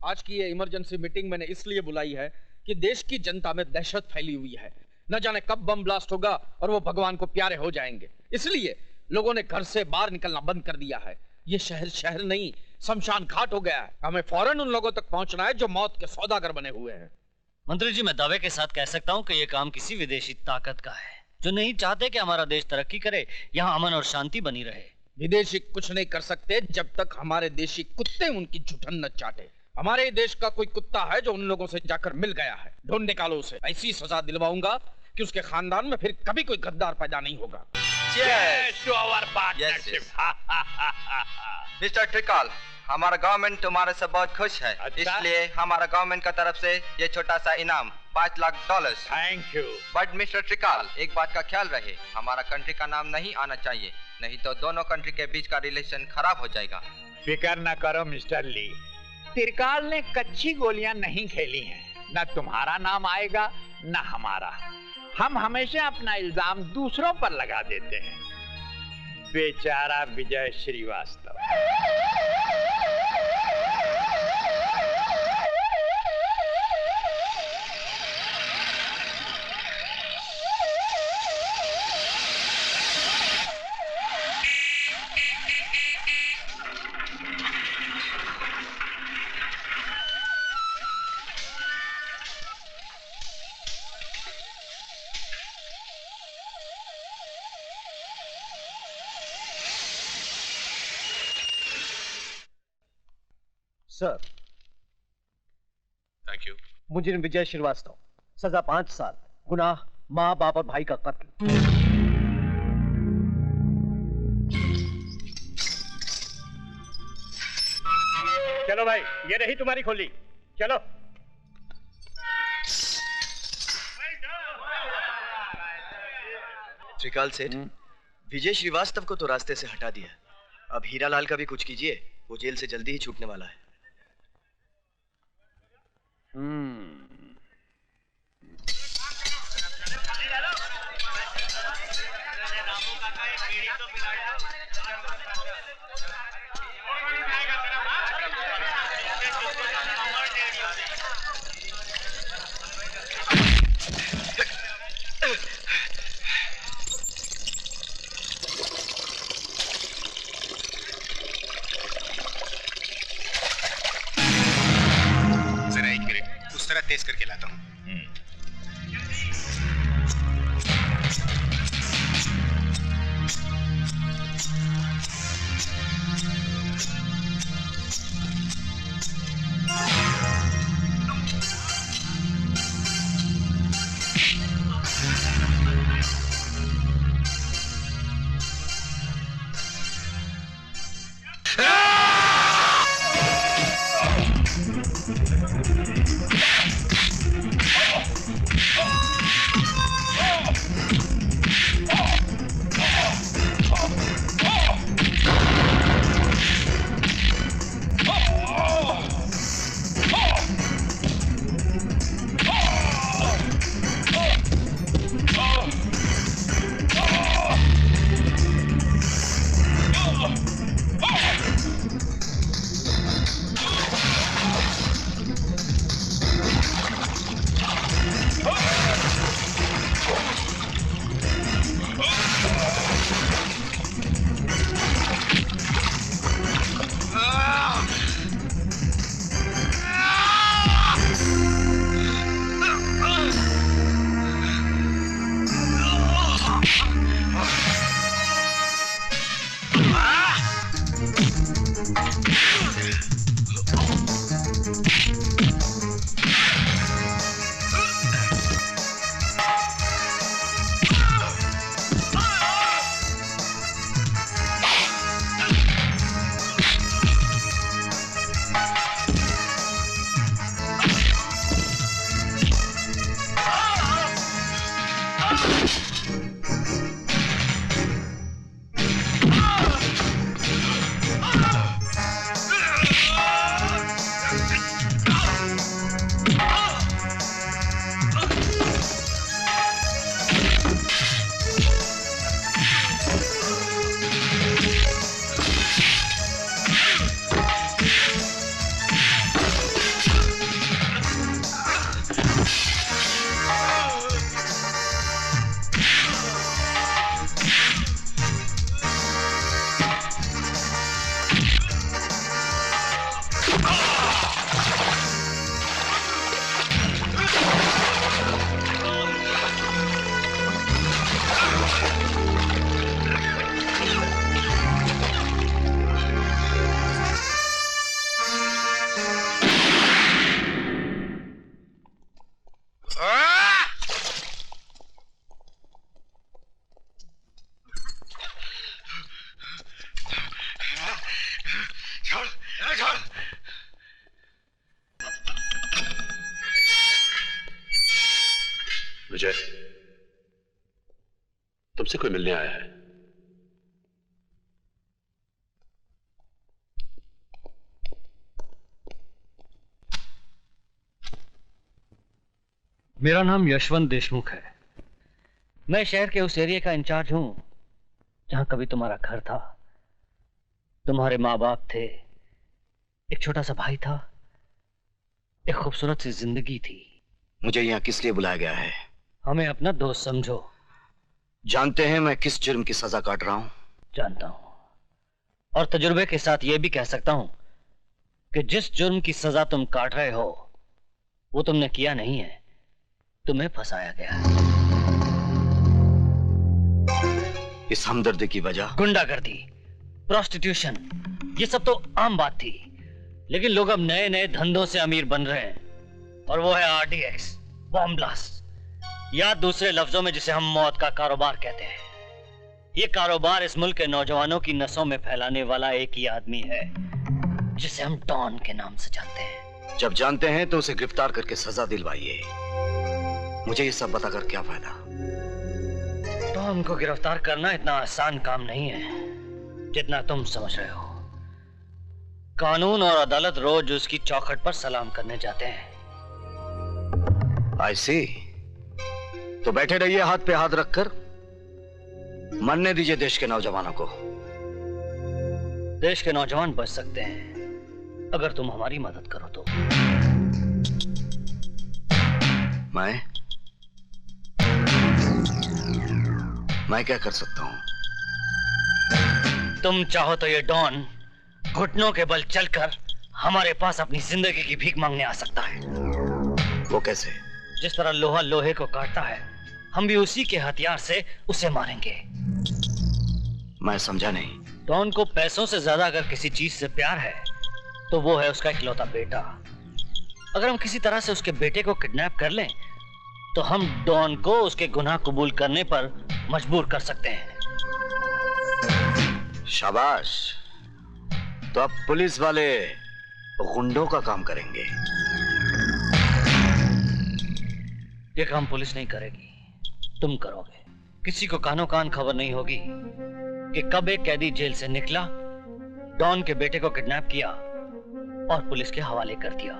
आज की ये इमरजेंसी मीटिंग मैंने इसलिए बुलाई है कि देश की जनता में दहशत फैली हुई है। न जाने कब बम ब्लास्ट होगा और वो भगवान को प्यारे हो जाएंगे। इसलिए लोगों ने घर से बाहर निकलना बंद कर दिया है। ये शहर शहर नहीं, शमशान घाट हो गया है। हमें फौरन उन लोगों तक पहुंचना है जो मौत के सौदागर बने हुए हैं। मंत्री जी, मैं दावे के साथ कह सकता हूँ कि ये काम किसी विदेशी ताकत का है जो नहीं चाहते कि हमारा देश तरक्की करे, यहाँ अमन और शांति बनी रहे। विदेशी कुछ नहीं कर सकते जब तक हमारे देशी कुत्ते उनकी जुठन न चाटे। हमारे देश का कोई कुत्ता है जो उन लोगों से जाकर मिल गया है, ढूंढ निकालो उसे। ऐसी सजा दिलवाऊंगा कि उसके खानदान में फिर कभी कोई गद्दार पैदा नहीं होगा। मिस्टर ट्रिकल, हमारा गवर्नमेंट तुम्हारे से बहुत खुश है। इसलिए हमारा गवर्नमेंट का तरफ से ये छोटा सा इनाम $5 lakh. Thank you. But mister trickle, एक बात का ख्याल रहे, हमारा कंट्री का नाम नहीं आना चाहिए, नहीं तो दोनों कंट्री के बीच का रिलेशन खराब हो जाएगा। फिकर न करो मिस्टर ली, त्रिकाल ने कच्ची गोलियां नहीं खेली हैं। न तुम्हारा नाम आएगा न हमारा। हम हमेशा अपना इल्जाम दूसरों पर लगा देते हैं। बेचारा Vijay Srivastava. Sir, thank you. मुजरिम विजय श्रीवास्तव, सजा 5 साल, गुनाह माँ बाप और भाई का कत्ल। चलो भाई, ये रही तुम्हारी खोली, चलो। त्रिकाल सेठ, विजय श्रीवास्तव को तो रास्ते से हटा दिया, अब हीरालाल का भी कुछ कीजिए, वो जेल से जल्दी ही छूटने वाला है। जरा 1 मिनट, उस तरह तेज करके लाता हूँ। विजय, तुमसे कोई मिलने आया है। मेरा नाम यशवंत देशमुख है। मैं शहर के उस एरिया का इंचार्ज हूं जहां कभी तुम्हारा घर था, तुम्हारे माँ बाप थे, एक छोटा सा भाई था, एक खूबसूरत सी जिंदगी थी। मुझे यहाँ किस लिए बुलाया गया है? हमें अपना दोस्त समझो। जानते हैं मैं किस जुर्म की सजा काट रहा हूँ? जानता हूं, और तजुर्बे के साथ यह भी कह सकता हूं कि जिस जुर्म की सजा तुम काट रहे हो वो तुमने किया नहीं है, तुम्हें फंसाया गया है। इस हमदर्दी की वजह? गुंडागर्दी, प्रोस्टिट्यूशन, ये सब तो आम बात थी, लेकिन लोग अब नए नए धंधों से अमीर बन रहे हैं, और वो है आरडीएक्स, बॉम्ब ब्लास्ट, या दूसरे लफ्जों में जिसे हम मौत का कारोबार कहते हैं। ये कारोबार इस मुल्क के नौजवानों की नसों में फैलाने वाला एक ही आदमी है जिसे हम डॉन के नाम से जानते हैं। जब जानते हैं तो उसे गिरफ्तार करके सजा दिलवाइए। मुझे ये सब बताकर क्या फायदा? डॉन को गिरफ्तार करना इतना आसान काम नहीं है जितना तुम समझ रहे हो। कानून और अदालत रोज उसकी चौखट पर सलाम करने जाते हैं। I see। तो बैठे रहिए हाथ पे हाथ रखकर, मरने दीजिए देश के नौजवानों को। देश के नौजवान बच सकते हैं अगर तुम हमारी मदद करो तो। मैं क्या कर सकता हूं? तुम चाहो तो ये डॉन घुटनों के बल चलकर हमारे पास अपनी जिंदगी की भीख मांगने आ सकता है। वो कैसे? जिस तरह लोहा लोहे को काटता है, हम भी उसी के हथियार से उसे मारेंगे। मैं समझा नहीं। डॉन को पैसों से ज्यादा अगर किसी चीज से प्यार है तो वो है उसका इकलौता बेटा। अगर हम किसी तरह से उसके बेटे को किडनैप कर लें तो हम डॉन को उसके गुनाह कबूल करने पर मजबूर कर सकते हैं। शाबाश। तो अब पुलिस वाले गुंडों का काम करेंगे। ये काम पुलिस नहीं करेगी, तुम करोगे। किसी को कानो कान खबर नहीं होगी कि कब एक कैदी जेल से निकला, डॉन के बेटे को किडनैप किया और पुलिस के हवाले कर दिया।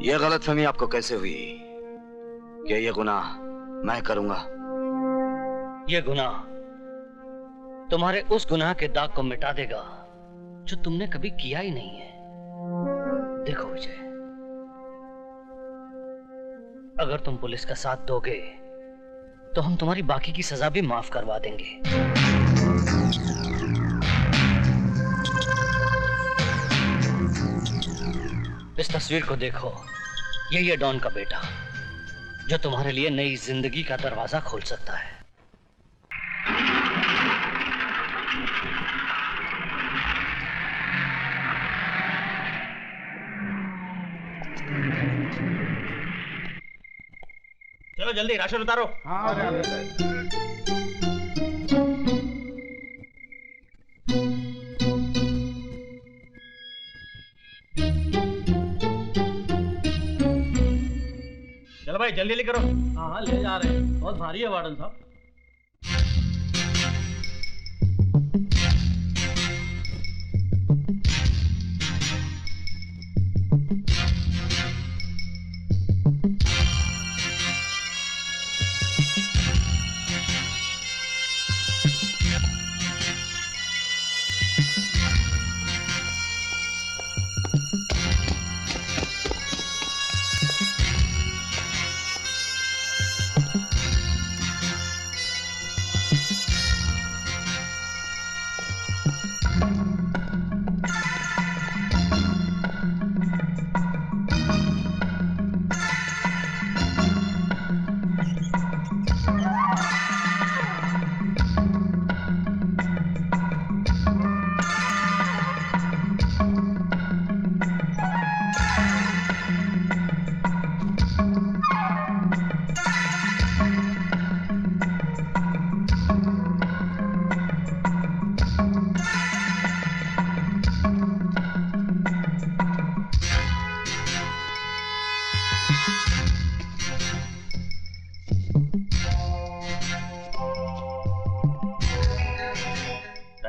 यह गलतफहमी आपको कैसे हुई कि यह गुनाह मैं करूंगा? यह गुनाह तुम्हारे उस गुनाह के दाग को मिटा देगा जो तुमने कभी किया ही नहीं है। देखो विजय, अगर तुम पुलिस का साथ दोगे तो हम तुम्हारी बाकी की सजा भी माफ करवा देंगे। इस तस्वीर को देखो, यही है डॉन का बेटा जो तुम्हारे लिए नई जिंदगी का दरवाजा खोल सकता है। चलो जल्दी राशन उतारो। चलो भाई जल्दी ले करो। हाँ ले जा रहे हैं, बहुत भारी है वार्डन साहब।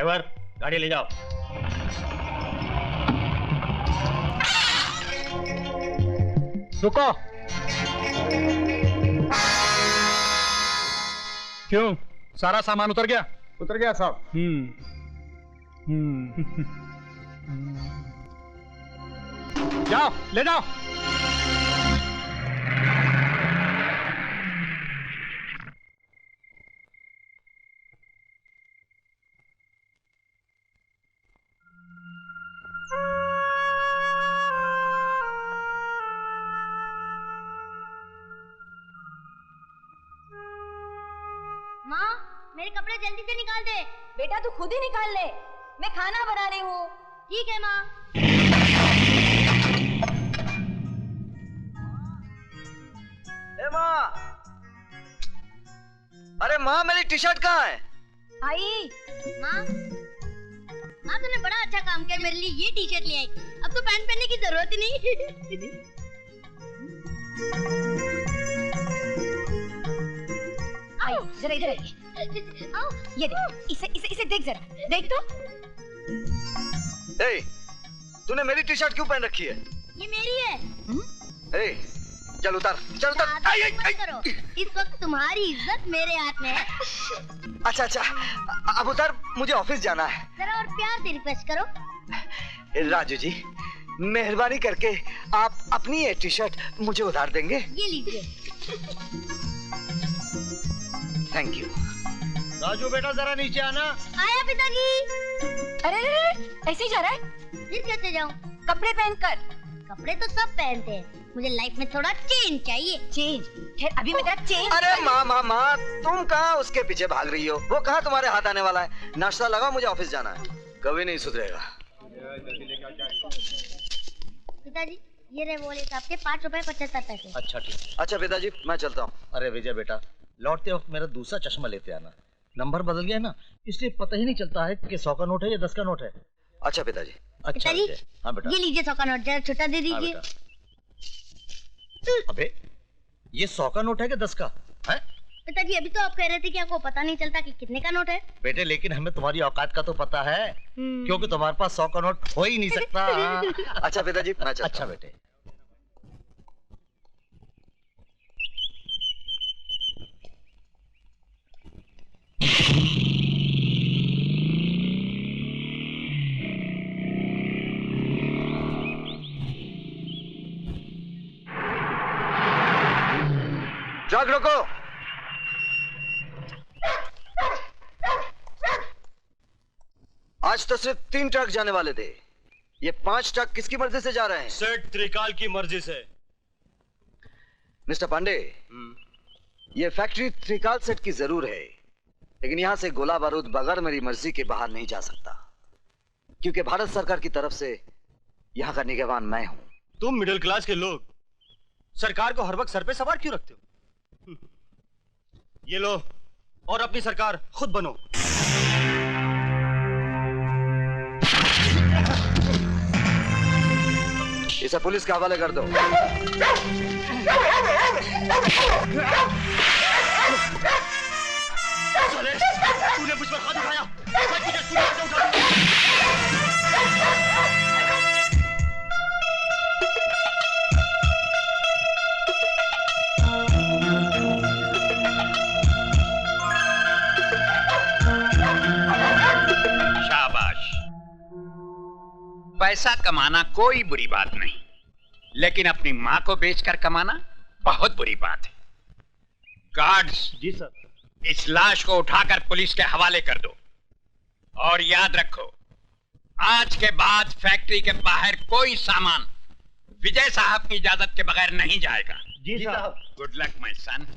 ड्राइवर गाड़ी ले जाओ। रुको। क्यों, सारा सामान उतर गया? उतर गया साहब। जाओ ले जाओ। माँ, मेरे कपड़े जल्दी से निकाल दे। बेटा तू खुद ही निकाल ले, मैं खाना बना रही हूँ। ठीक है माँ। माँ, अरे माँ मेरी टी शर्ट कहाँ है? आई माँ, माँ तूने बड़ा अच्छा काम किया, मेरे लिए ये टी शर्ट ले आई। अब तो पैंट पहनने की जरूरत ही नहीं। आई जरा इधर आओ, ये देख, इसे देख जरा, देख तो। ए, तूने मेरी टी शर्ट क्यों पहन रखी है? ये मेरी है। ए, चल उतार, चल उतार। मत करो, इस वक्त तुम्हारी इज्जत मेरे हाथ में है। अच्छा अच्छा, अब उतार, मुझे ऑफिस जाना है। जरा और प्यार से रिक्वेस्ट करो। राजू जी, मेहरबानी करके आप अपनी ये टी शर्ट मुझे उधार देंगे? ये लीजिए। Thank you. राजू बेटा जरा नीचे आना। आया पिताजी। अरे ऐसे ही जा रहा है? फिर कैसे जाऊँ? कपड़े पहनकर। कपड़े तो सब पहनते हैं, मुझे लाइफ में थोड़ा चेंज चाहिए। चेंज? खैर अभी मैं तेरा चेंज। अरे माँ, तुम कहाँ उसके पीछे भाग रही हो? वो कहाँ तुम्हारे हाथ आने वाला है? नाश्ता लगाओ, मुझे ऑफिस जाना है। कभी नहीं सुधरेगा। पिताजी ये रहे वो लेकर आपके 5 रुपए 75 पैसे। अच्छा ठीक। अच्छा पिताजी, मैं चलता हूँ। अरे विजय बेटा, लौटते वक्त मेरा दूसरा चश्मा लेते आना। नंबर बदल गया ना, इसलिए पता ही नहीं चलता है कि 100 का नोट है या 10 का नोट है। अच्छा पिताजी। अच्छा पिताजी, विजय। हाँ बेटा। ये लीजिए 100 का नोट, जरा छोटा दे हाँ दीजिए। बेटा। अबे ये 100 का नोट है कि 10 का है? पिताजी अभी तो आप कह रहे थे कि आपको पता नहीं चलता कि कितने का नोट है। बेटे लेकिन हमें तुम्हारी औकात का तो पता है, क्योंकि तुम्हारे पास 100 का नोट हो ही नहीं सकता। अच्छा पिताजी, मैं चलता हूँ। अच्छा बेटे। ट्रक रोको। आज तो सिर्फ 3 ट्रक जाने वाले थे, ये 5 ट्रक किसकी मर्जी से जा रहे हैं? सेठ त्रिकाल की मर्जी से। मिस्टर पांडे, ये फैक्ट्री त्रिकाल सेठ की जरूर है, लेकिन यहां से गोला बारूद बगैर मेरी मर्जी के बाहर नहीं जा सकता, क्योंकि भारत सरकार की तरफ से यहां का निगरान मैं हूं। तुम मिडिल क्लास के लोग सरकार को हर वक्त सर पे सवार क्यों रखते हो? ये लो और अपनी सरकार खुद बनो। इसे पुलिस के हवाले कर दो। तूने मुझ पर हाथ उठाया, तुझे कैसे उठा दूं? पैसा कमाना कोई बुरी बात नहीं, लेकिन अपनी मां को बेचकर कमाना बहुत बुरी बात है। गार्ड्स, जी सर। इस लाश को उठाकर पुलिस के हवाले कर दो, और याद रखो आज के बाद फैक्ट्री के बाहर कोई सामान विजय साहब की इजाजत के बगैर नहीं जाएगा। जी साहब। Good luck my son.